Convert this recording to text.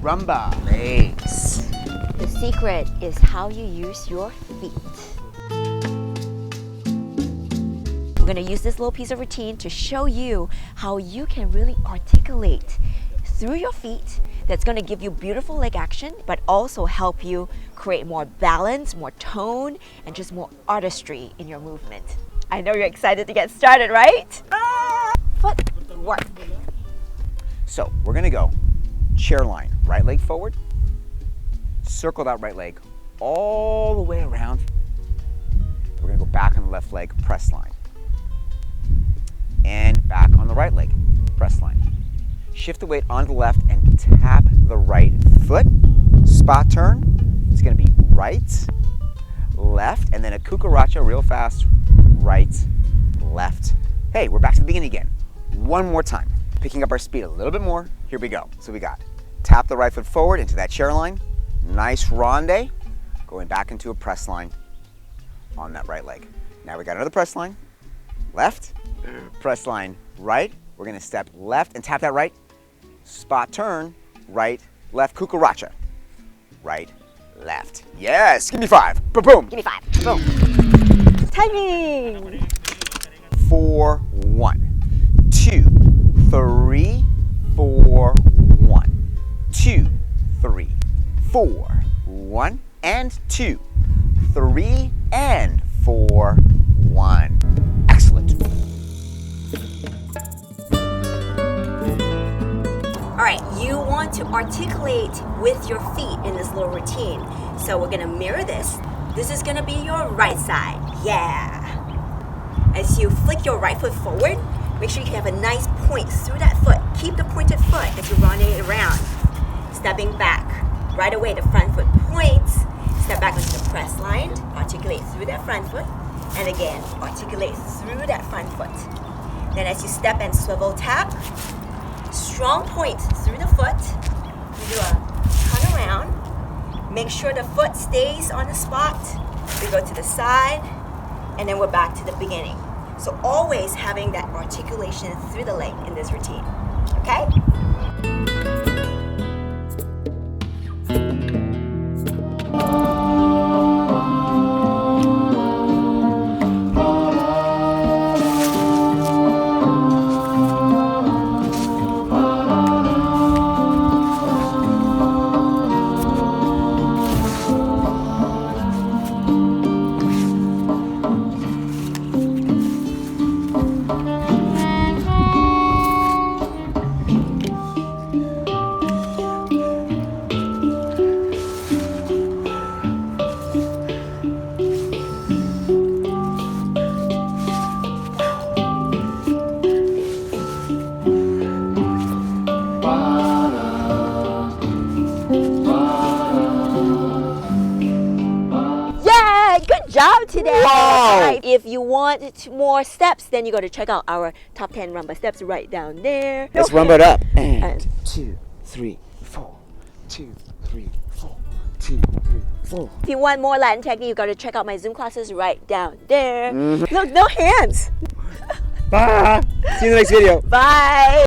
rumba legs. The secret is how you use your feet. We're going to use this little piece of routine to show you how you can really articulate through your feet. That's going to give you beautiful leg action, but also help you create more balance, more tone, and just more artistry in your movement. I know you're excited to get started, right? Footwork. So we're gonna go chair line, right leg forward, circle that right leg all the way around. We're gonna go back on the left leg, press line. And back on the right leg, press line. Shift the weight onto the left and tap the right foot. Spot turn. It's gonna be right, left, and then a cucaracha real fast. Right, left. Hey, we're back to the beginning again. One more time. Picking up our speed a little bit more. Here we go. So we got tap the right foot forward into that chair line. Nice ronde. Going back into a press line on that right leg. Now we got another press line. Left, press line, right. We're gonna step left and tap that right. Spot turn, right, left, cucaracha. Right, left. Yes, give me 5. Boom. Give me 5. Boom. Timing. 4, 1, 2, 3, 4, 1, 2, 3, 4, 1, and 2, 3, and 4, 1. Excellent. All right, you want to articulate with your feet in this little routine. So we're gonna mirror this. This is gonna be your right side. Yeah. As you flick your right foot forward, make sure you have a nice point through that foot. Keep the pointed foot as you round it around. Stepping back. Right away, the front foot points. Step back onto the press line. Articulate through that front foot. And again, articulate through that front foot. Then as you step and swivel tap, strong point through the foot. You do a turn around. Make sure the foot stays on the spot. We go to the side, and then we're back to the beginning. So always having that articulation through the leg in this routine, okay? Good job today. Wow. Right. If you want more steps, then you got to check out our top 10 rumba steps right down there. Let's rumba it up. And 2, 3, 4, 2, 3, 4, 2, 3, 4. If you want more Latin technique, you got to check out my Zoom classes right down there. Look, no hands. Bye. See you in the next video. Bye.